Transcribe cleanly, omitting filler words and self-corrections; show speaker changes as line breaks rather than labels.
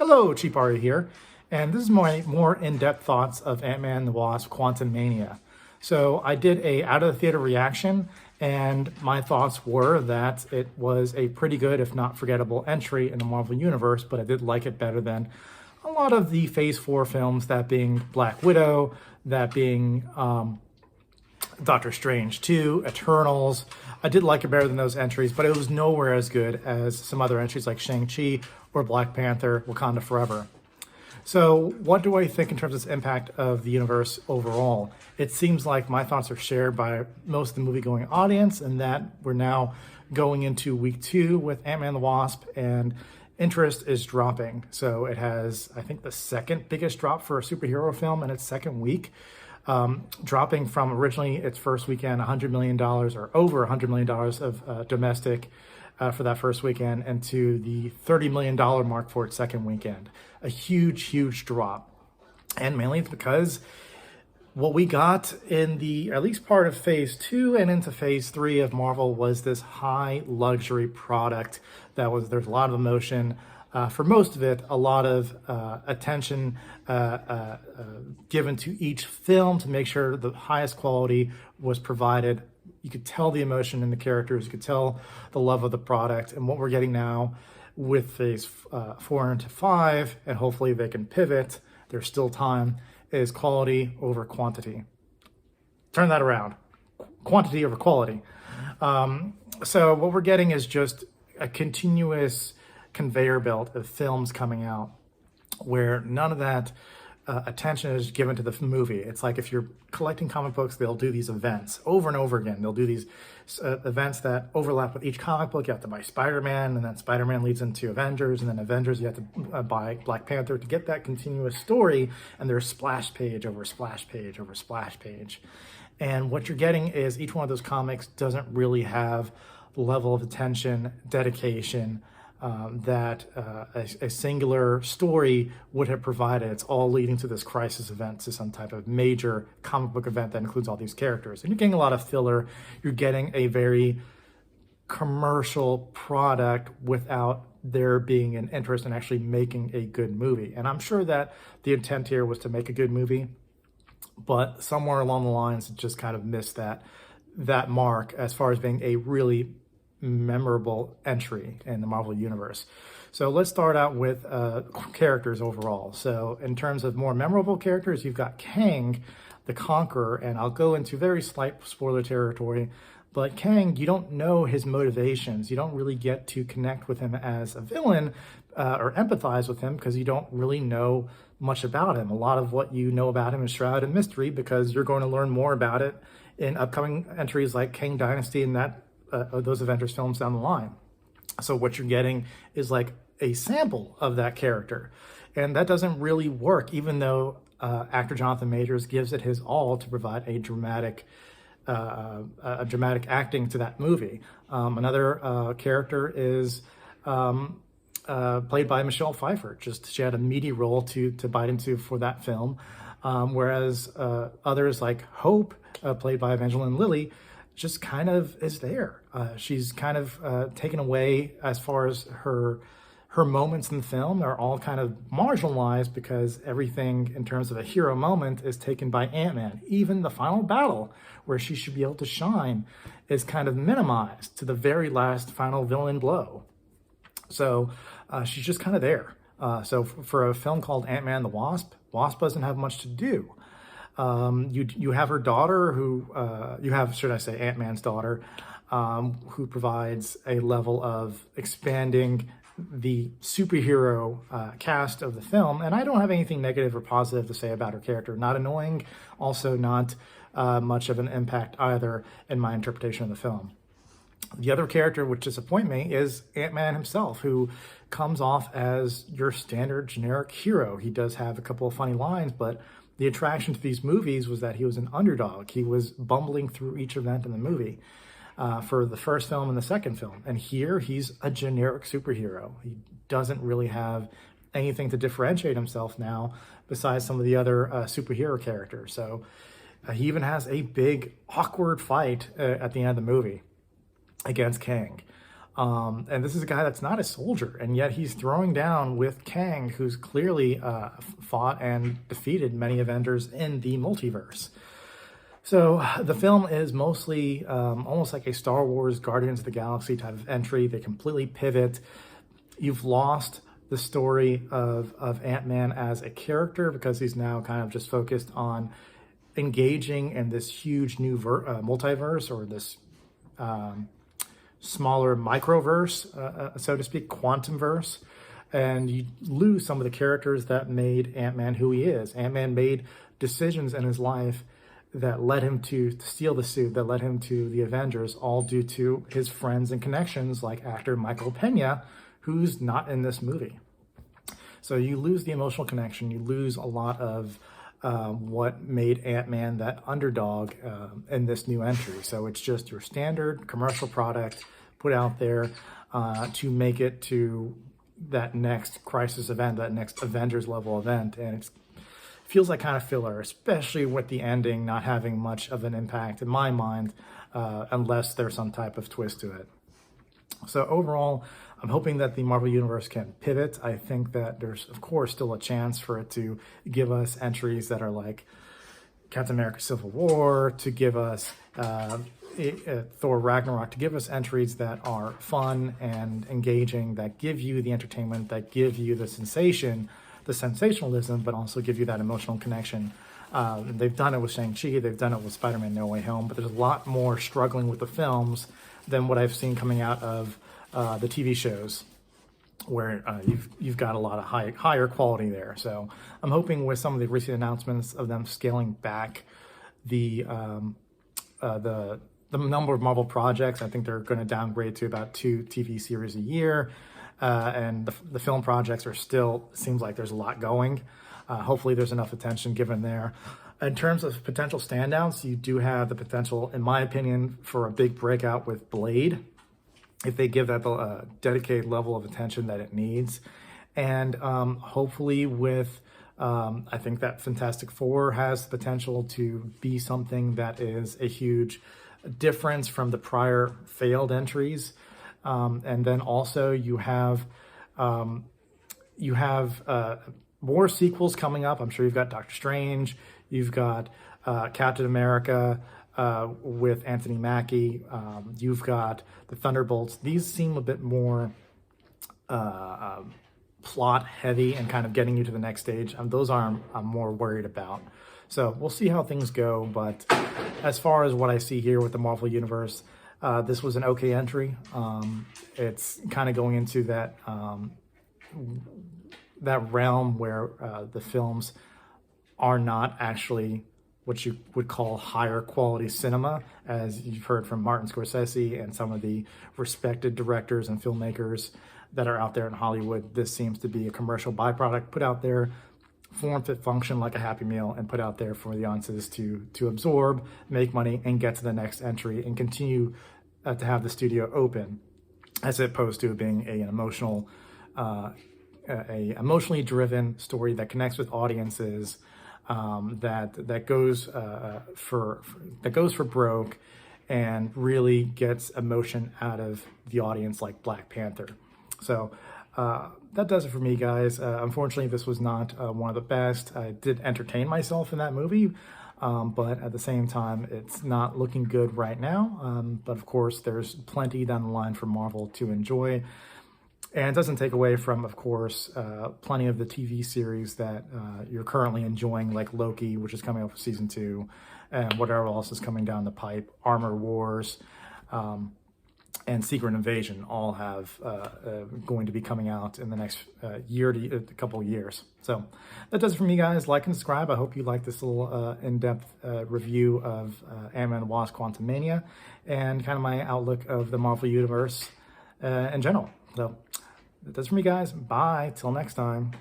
Hello, Cheapario here, and this is my more in-depth thoughts of Ant-Man and the Wasp: Quantumania. So I did a out-of-the-theater reaction, and my thoughts were that it was a pretty good, if not forgettable, entry in the Marvel Universe, but I did like it better than a lot of the Phase 4 films, that being Black Widow, that being Doctor Strange 2, Eternals. I did like it better than those entries, but it was nowhere as good as some other entries like Shang-Chi or Black Panther, Wakanda Forever. So what do I think in terms of its impact of the universe overall? It seems like my thoughts are shared by most of the movie-going audience, and that we're now going into week 2 with Ant-Man and the Wasp, and interest is dropping. So it has, I think, the second biggest drop for a superhero film in its second week. Dropping from originally its first weekend $100 million or over $100 million of domestic for that first weekend, and to the $30 million mark for its second weekend. A huge drop. And mainly it's because what we got in the at least part of Phase 2 and into Phase 3 of Marvel was this high luxury product that was, there's a lot of emotion. For most of it, a lot of attention given to each film to make sure the highest quality was provided. You could tell the emotion in the characters, you could tell the love of the product. And what we're getting now with Phase 4 into 5, and hopefully they can pivot, there's still time, is quality over quantity. Turn that around. Quantity over quality. So what we're getting is just a continuous conveyor belt of films coming out where none of that attention is given to the movie. It's like if you're collecting comic books, they'll do these events over and over again. They'll do these events that overlap with each comic book. You have to buy Spider-Man, and then Spider-Man leads into Avengers, and then Avengers, you have to buy Black Panther to get that continuous story, and there's splash page over splash page over splash page. And what you're getting is each one of those comics doesn't really have the level of attention, dedication, that a singular story would have provided. It's all leading to this crisis event, to some type of major comic book event that includes all these characters. And you're getting a lot of filler. You're getting a very commercial product without there being an interest in actually making a good movie. And I'm sure that the intent here was to make a good movie, but somewhere along the lines, it just kind of missed that mark as far as being a really memorable entry in the Marvel Universe. So let's start out with characters overall. So in terms of more memorable characters, you've got Kang the Conqueror, and I'll go into very slight spoiler territory, but Kang, you don't know his motivations. You don't really get to connect with him as a villain or empathize with him because you don't really know much about him. A lot of what you know about him is shrouded in mystery because you're going to learn more about it in upcoming entries like Kang Dynasty and those Avengers films down the line. So what you're getting is like a sample of that character. And that doesn't really work, even though actor Jonathan Majors gives it his all to provide a dramatic acting to that movie. Another character is played by Michelle Pfeiffer. She had a meaty role to bite into for that film. Whereas others like Hope, played by Evangeline Lilly, just kind of is there. She's kind of taken away as far as her moments in the film are all kind of marginalized because everything in terms of a hero moment is taken by Ant-Man. Even the final battle where she should be able to shine is kind of minimized to the very last final villain blow. So she's just kind of there. So for a film called Ant-Man and the Wasp, Wasp doesn't have much to do. You have her daughter should I say Ant-Man's daughter, who provides a level of expanding the superhero cast of the film. And I don't have anything negative or positive to say about her character. Not annoying, also not much of an impact either in my interpretation of the film. The other character which disappoints me is Ant-Man himself, who comes off as your standard generic hero. He does have a couple of funny lines, but the attraction to these movies was that he was an underdog. He was bumbling through each event in the movie for the first film and the second film. And here he's a generic superhero. He doesn't really have anything to differentiate himself now besides some of the other superhero characters. So he even has a big awkward fight at the end of the movie against Kang. And this is a guy that's not a soldier, and yet he's throwing down with Kang, who's clearly fought and defeated many Avengers in the multiverse. So the film is mostly almost like a Star Wars Guardians of the Galaxy type of entry. They completely pivot. You've lost the story of Ant-Man as a character because he's now kind of just focused on engaging in this huge new multiverse, or this smaller microverse, so to speak, quantumverse. And you lose some of the characters that made Ant-Man who he is. Ant-Man made decisions in his life that led him to steal the suit, that led him to the Avengers, all due to his friends and connections like actor Michael Pena, who's not in this movie. So you lose the emotional connection, you lose a lot of what made Ant-Man that underdog in this new entry. So it's just your standard commercial product put out there to make it to that next crisis event, that next Avengers level event. And it feels like kind of filler, especially with the ending not having much of an impact in my mind, unless there's some type of twist to it. So overall, I'm hoping that the Marvel Universe can pivot. I think that there's, of course, still a chance for it to give us entries that are like Captain America Civil War, to give us Thor Ragnarok, to give us entries that are fun and engaging, that give you the entertainment, that give you the sensation, the sensationalism, but also give you that emotional connection. They've done it with Shang-Chi, they've done it with Spider-Man No Way Home, but there's a lot more struggling with the films than what I've seen coming out of the TV shows, where you've got a lot of higher quality there. So I'm hoping with some of the recent announcements of them scaling back the number of Marvel projects. I think they're going to downgrade to about 2 TV series a year. And the film projects are still, seems like there's a lot going. Hopefully there's enough attention given there. In terms of potential standouts, you do have the potential, in my opinion, for a big breakout with Blade, if they give that the dedicated level of attention that it needs. And hopefully with, I think that Fantastic Four has the potential to be something that is a huge difference from the prior failed entries. And then also you have more sequels coming up. I'm sure you've got Doctor Strange, you've got Captain America with Anthony Mackie, you've got the Thunderbolts. These seem a bit more plot heavy and kind of getting you to the next stage. Those I'm more worried about. So we'll see how things go. But as far as what I see here with the Marvel Universe, this was an okay entry. It's kind of going into that that realm where the films are not actually what you would call higher quality cinema, as you've heard from Martin Scorsese and some of the respected directors and filmmakers that are out there in Hollywood. This seems to be a commercial byproduct put out there, form, fit, function like a Happy Meal, and put out there for the audiences to absorb, make money, and get to the next entry and continue to have the studio open, as opposed to being an emotionally driven story that connects with audiences, that goes for broke and really gets emotion out of the audience, like Black Panther. So that does it for me, guys. Unfortunately, this was not one of the best. I did entertain myself in that movie, but at the same time, it's not looking good right now. But of course, there's plenty down the line for Marvel to enjoy. And it doesn't take away from, of course, plenty of the TV series that you're currently enjoying, like Loki, which is coming up for season 2, and whatever else is coming down the pipe. Armor Wars and Secret Invasion all have going to be coming out in the next year to a couple of years. So that does it for me, guys. Like and subscribe. I hope you like this little in-depth review of Ant-Man and the Wasp: Quantumania, and kind of my outlook of the Marvel Universe in general. So that does it for me, guys. Bye. Till next time.